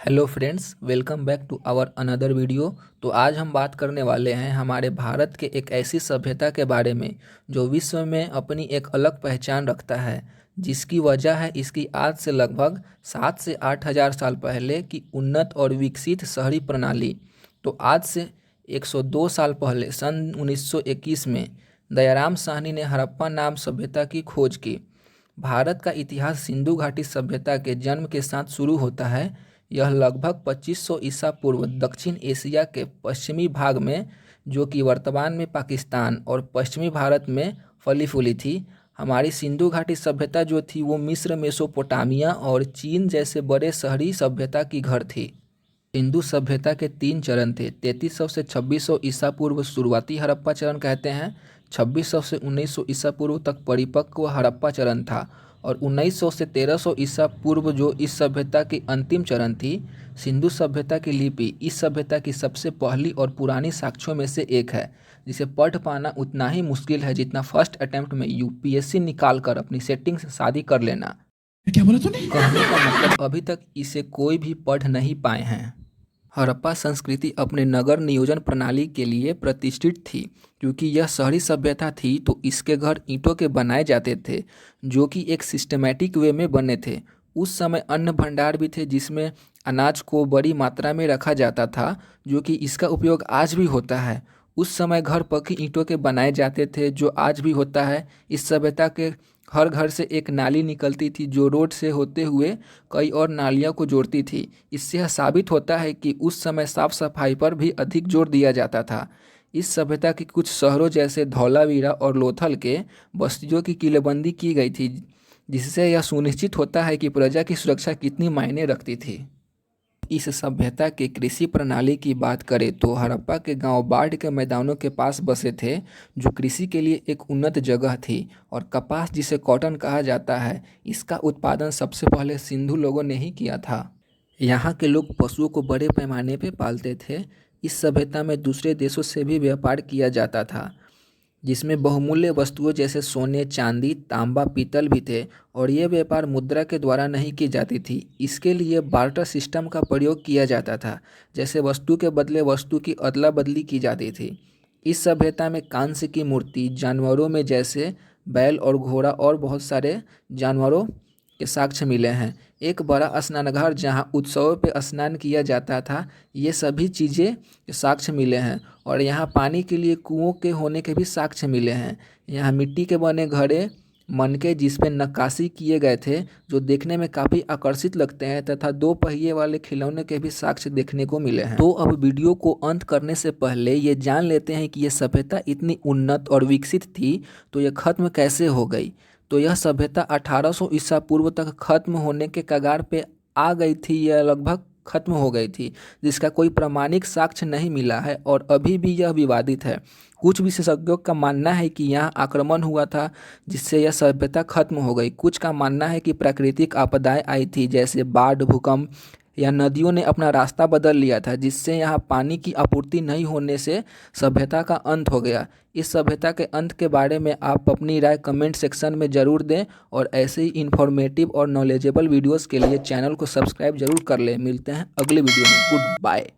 Hello friends, welcome back to our another video. तो आज हम बात करने वाले हैं हमारे भारत के एक ऐसी सभ्यता के बारे में जो विश्व में अपनी एक अलग पहचान रखता है, जिसकी वजह है इसकी आज से लगभग 7 से 8 हज़ार साल पहले की उन्नत और विकसित शहरी प्रणाली। तो आज से 102 साल पहले सन 1921 में दयाराम साहनी ने हड़प्पा नाम सभ्यता की खोज की। भारत का इतिहास सिंधु घाटी सभ्यता के जन्म के साथ शुरू होता है। यह लगभग 2500 ईसा पूर्व दक्षिण एशिया के पश्चिमी भाग में, जो कि वर्तमान में पाकिस्तान और पश्चिमी भारत में फली फूली थी। हमारी सिंधु घाटी सभ्यता जो थी वो मिस्र, मेसोपोटामिया और चीन जैसे बड़े शहरी सभ्यता की घर थी। सिंधु सभ्यता के 3 चरण थे। 3300 से 2600 ईसा पूर्व शुरुआती हड़प्पा चरण कहते हैं। 2600 से 1900 ईसा पूर्व तक परिपक्व हड़प्पा चरण था और 1900 से 1300 ईसा पूर्व जो इस सभ्यता की अंतिम चरण थी। सिंधु सभ्यता की लिपि इस सभ्यता की सबसे पहली और पुरानी साक्ष्यों में से एक है, जिसे पढ़ पाना उतना ही मुश्किल है जितना फर्स्ट अटेम्प्ट में यूपीएससी निकाल कर अपनी सेटिंग से शादी कर लेना। क्या बोला तूने? कहने का मतलब अभी तक इसे कोई भी पढ़ नहीं पाए हैं। हड़प्पा संस्कृति अपने नगर नियोजन प्रणाली के लिए प्रतिष्ठित थी। क्योंकि यह शहरी सभ्यता थी तो इसके घर ईंटों के बनाए जाते थे, जो कि एक सिस्टमैटिक वे में बने थे। उस समय अन्न भंडार भी थे जिसमें अनाज को बड़ी मात्रा में रखा जाता था, जो कि इसका उपयोग आज भी होता है। उस समय घर पक्की ईंटों के बनाए जाते थे, जो आज भी होता है। इस सभ्यता के हर घर से एक नाली निकलती थी जो रोड से होते हुए कई और नालियों को जोड़ती थी। इससे यह साबित होता है कि उस समय साफ सफाई पर भी अधिक जोर दिया जाता था। इस सभ्यता की कुछ शहरों जैसे धौलावीरा और लोथल के बस्तियों की किलेबंदी की गई थी, जिससे यह सुनिश्चित होता है कि प्रजा की सुरक्षा कितनी मायने रखती थी। इस सभ्यता की कृषि प्रणाली की बात करें तो हड़प्पा के गांव बाढ़ के मैदानों के पास बसे थे, जो कृषि के लिए एक उन्नत जगह थी। और कपास, जिसे कॉटन कहा जाता है, इसका उत्पादन सबसे पहले सिंधु लोगों ने ही किया था। यहाँ के लोग पशुओं को बड़े पैमाने पर पालते थे। इस सभ्यता में दूसरे देशों से भी व्यापार किया जाता था, जिसमें बहुमूल्य वस्तुओं जैसे सोने, चांदी, तांबा, पीतल भी थे। और ये व्यापार मुद्रा के द्वारा नहीं की जाती थी। इसके लिए बार्टर सिस्टम का प्रयोग किया जाता था, जैसे वस्तु के बदले वस्तु की अदला बदली की जाती थी। इस सभ्यता में कांस्य की मूर्ति, जानवरों में जैसे बैल और घोड़ा और बहुत सारे जानवरों के साक्ष्य मिले हैं। एक बड़ा स्नानघर जहां उत्सवों पे स्नान किया जाता था, ये सभी चीज़ें के साक्ष्य मिले हैं। और यहाँ पानी के लिए कुओं के होने के भी साक्ष्य मिले हैं। यहाँ मिट्टी के बने घड़े, मनके जिस पे नक्काशी किए गए थे, जो देखने में काफ़ी आकर्षित लगते हैं, तथा 2 पहिए वाले खिलौने के भी साक्ष्य देखने को मिले हैं। तो अब वीडियो को अंत करने से पहले ये जान लेते हैं कि ये सभ्यता इतनी उन्नत और विकसित थी तो ये खत्म कैसे हो गई। तो यह सभ्यता 1800 ईसा पूर्व तक खत्म होने के कगार पे आ गई थी। यह लगभग खत्म हो गई थी, जिसका कोई प्रामाणिक साक्ष्य नहीं मिला है और अभी भी यह विवादित है। कुछ विशेषज्ञों का मानना है कि यहाँ आक्रमण हुआ था, जिससे यह सभ्यता खत्म हो गई। कुछ का मानना है कि प्राकृतिक आपदाएं आई थी, जैसे बाढ़, भूकंप या नदियों ने अपना रास्ता बदल लिया था, जिससे यहाँ पानी की आपूर्ति नहीं होने से सभ्यता का अंत हो गया। इस सभ्यता के अंत के बारे में आप अपनी राय कमेंट सेक्शन में ज़रूर दें और ऐसे ही इन्फॉर्मेटिव और नॉलेजेबल वीडियोस के लिए चैनल को सब्सक्राइब जरूर कर लें। मिलते हैं अगले वीडियो में। Good bye.